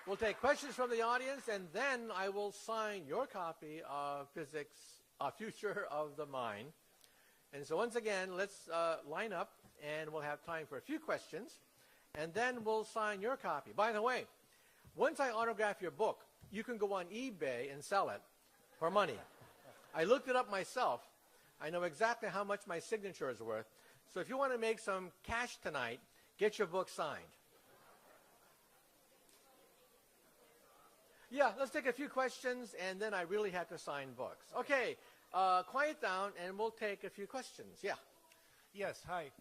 We'll take questions from the audience, and then I will sign your copy of Physics, A Future of the Mind. And so once again, let's line up, and we'll have time for a few questions, and then we'll sign your copy. By the way, once I autograph your book, you can go on eBay and sell it for money. I looked it up myself. I know exactly how much my signature is worth. So if you want to make some cash tonight, get your book signed. Yeah, let's take a few questions, and then I really have to sign books. Okay, quiet down, and we'll take a few questions. Yeah. Yes, hi.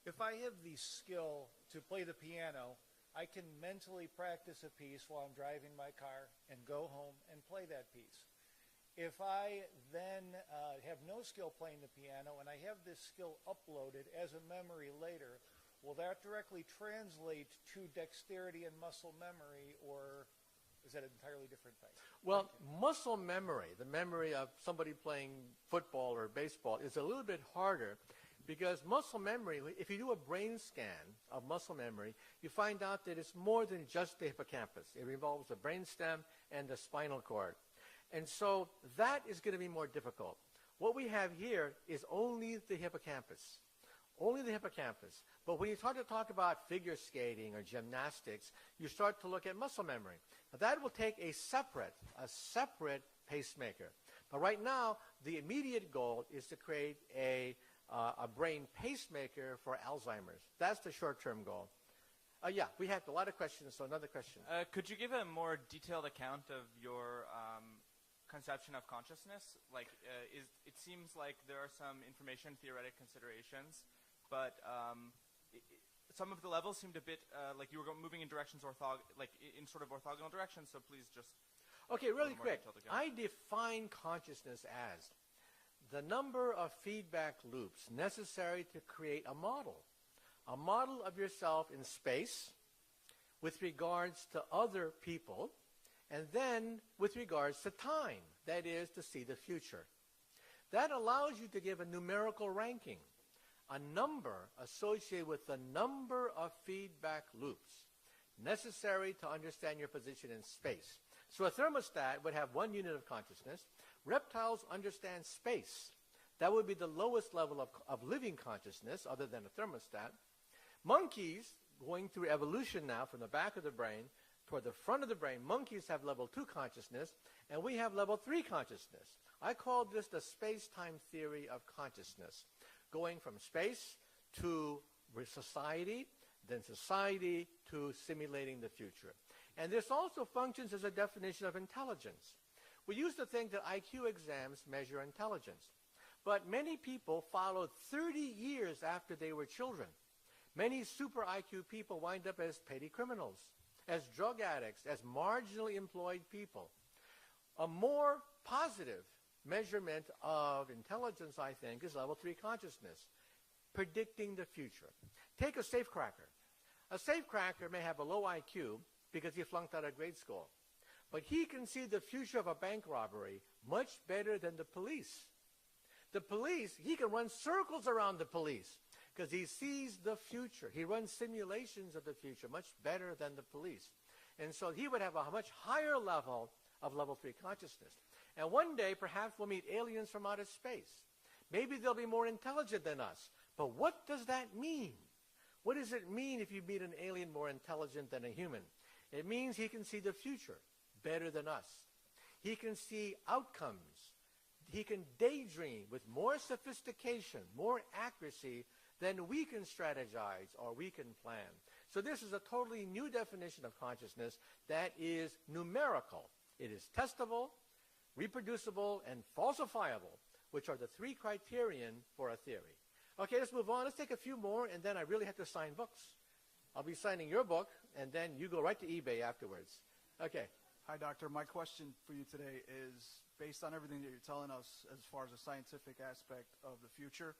If I have the skill to play the piano, I can mentally practice a piece while I'm driving my car and go home and play that piece. If I then have no skill playing the piano and I have this skill uploaded as a memory later, will that directly translate to dexterity and muscle memory, or is that an entirely different thing? Well, muscle memory, the memory of somebody playing football or baseball, is a little bit harder because muscle memory, if you do a brain scan of muscle memory, you find out that it's more than just the hippocampus. It involves the brainstem and the spinal cord. And so that is going to be more difficult. What we have here is only the hippocampus. Only the hippocampus. But when you start to talk about figure skating or gymnastics, you start to look at muscle memory. Now, that will take a separate pacemaker. But right now, the immediate goal is to create a brain pacemaker for Alzheimer's. That's the short-term goal. Yeah, we have a lot of questions, so another question. Could you give a more detailed account of your conception of consciousness? Like, it seems like there are some information theoretic considerations, but some of the levels seemed a bit like you were moving in directions in sort of orthogonal directions. So please just. Okay, really quick. I define consciousness as the number of feedback loops necessary to create a model of yourself in space with regards to other people, and then with regards to time, that is, to see the future. That allows you to give a numerical ranking, a number associated with the number of feedback loops necessary to understand your position in space. So a thermostat would have one unit of consciousness. Reptiles understand space. That would be the lowest level of living consciousness other than a thermostat. Monkeys, going through evolution now from the back of the brain toward the front of the brain, monkeys have level 2 consciousness, and we have level 3 consciousness. I call this the space-time theory of consciousness, going from space to society, then society to simulating the future. And this also functions as a definition of intelligence. We used to think that IQ exams measure intelligence, but many people followed 30 years after they were children. Many super IQ people wind up as petty criminals, as drug addicts, as marginally employed people. A more positive measurement of intelligence, I think, is level 3 consciousness, predicting the future. Take a safecracker. A safecracker may have a low IQ because he flunked out of grade school, but he can see the future of a bank robbery much better than the police. The police, he can run circles around the police because he sees the future. He runs simulations of the future much better than the police. And so he would have a much higher level of level 3 consciousness. And one day, perhaps we'll meet aliens from outer space. Maybe they'll be more intelligent than us. But what does that mean? What does it mean if you meet an alien more intelligent than a human? It means he can see the future better than us. He can see outcomes. He can daydream with more sophistication, more accuracy than we can strategize or we can plan. So this is a totally new definition of consciousness that is numerical. It is testable, reproducible, and falsifiable, which are the 3 criterion for a theory. Okay, let's move on. Let's take a few more, and then I really have to sign books. I'll be signing your book, and then you go right to eBay afterwards. Okay. Hi, Doctor. My question for you today is, based on everything that you're telling us as far as the scientific aspect of the future,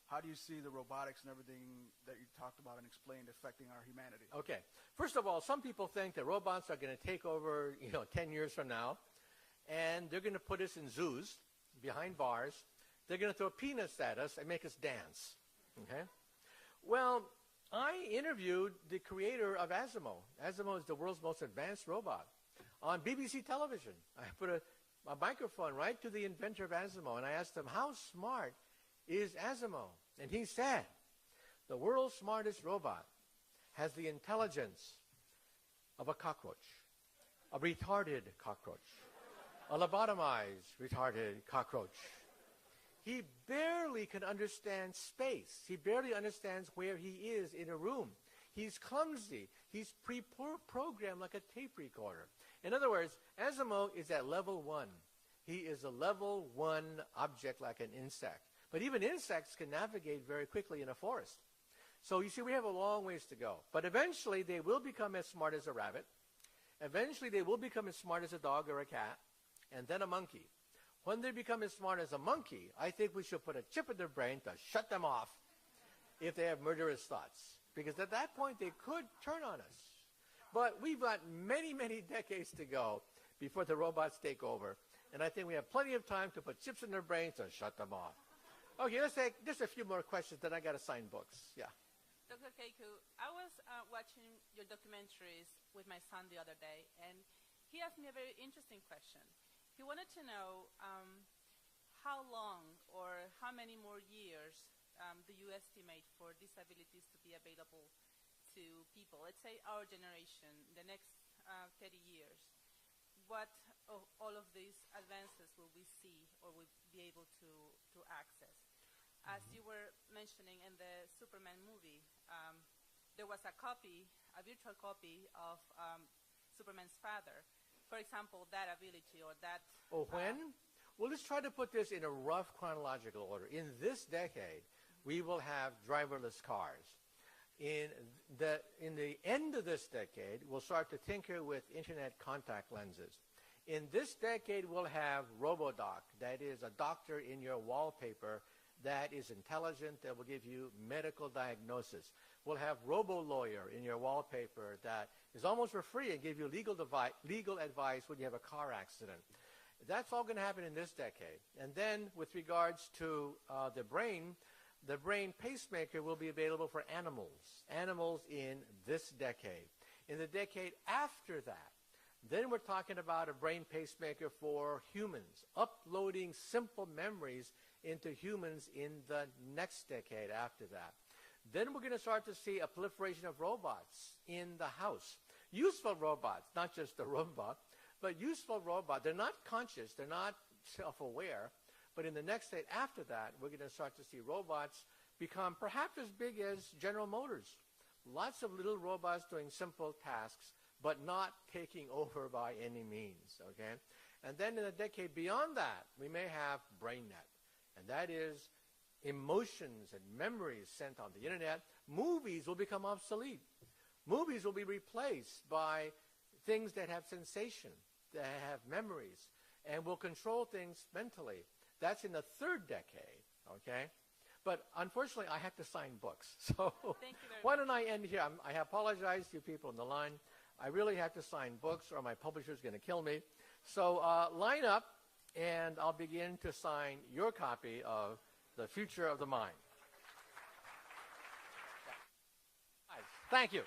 how do you see the robotics and everything that you talked about and explained affecting our humanity? Okay. First of all, some people think that robots are going to take over, 10 years from now, and they're going to put us in zoos behind bars. They're going to throw peanuts at us and make us dance. Okay? Well, I interviewed the creator of Asimo. Asimo is the world's most advanced robot. On BBC television, I put a microphone right to the inventor of Asimo, and I asked him, how smart is Asimo? And he said, the world's smartest robot has the intelligence of a cockroach, a retarded cockroach, a lobotomized retarded cockroach. He barely can understand space. He barely understands where he is in a room. He's clumsy. He's pre-programmed like a tape recorder. In other words, Asimo is at level 1. He is a level 1 object like an insect. But even insects can navigate very quickly in a forest. So you see, we have a long ways to go. But eventually, they will become as smart as a rabbit. Eventually, they will become as smart as a dog or a cat, and then a monkey. When they become as smart as a monkey, I think we should put a chip in their brain to shut them off if they have murderous thoughts. Because at that point, they could turn on us. But we've got many, many decades to go before the robots take over. And I think we have plenty of time to put chips in their brains and shut them off. Okay, let's take just a few more questions, then I got to sign books. Yeah. Dr. Kaku, I was watching your documentaries with my son the other day, and he asked me a very interesting question. He wanted to know how long or how many more years do you estimate for these abilities to be available to people? Let's say our generation, the next 30 years. What of all of these advances will we see or will be able to access? As you were mentioning in the Superman movie, there was a virtual copy of Superman's father. For example, that ability or that... Oh, when? Well, let's try to put this in a rough chronological order. In this decade, we will have driverless cars. In the end of this decade, we'll start to tinker with internet contact lenses. In this decade, we'll have RoboDoc, that is a doctor in your wallpaper that is intelligent, that will give you medical diagnosis. We'll have RoboLawyer in your wallpaper that is almost for free and give you legal advice when you have a car accident. That's all going to happen in this decade. And then with regards to the brain pacemaker will be available for animals in this decade. In the decade after that, then we're talking about a brain pacemaker for humans, uploading simple memories into humans in the next decade after that. Then we're going to start to see a proliferation of robots in the house. Useful robots, not just a robot, but useful robots. They're not conscious, they're not self-aware, but in the next decade after that, we're going to start to see robots become perhaps as big as General Motors. Lots of little robots doing simple tasks, but not taking over by any means, okay? And then in the decade beyond that, we may have BrainNet, and that is emotions and memories sent on the internet, Movies will become obsolete. Movies will be replaced by things that have sensation, that have memories, and will control things mentally. That's in the third decade, okay? But unfortunately, I have to sign books. So Thank you very why much. don't I end here? I apologize to you people on the line. I really have to sign books or my publisher's going to kill me. So line up, and I'll begin to sign your copy of The Future of the Mind. Thank you.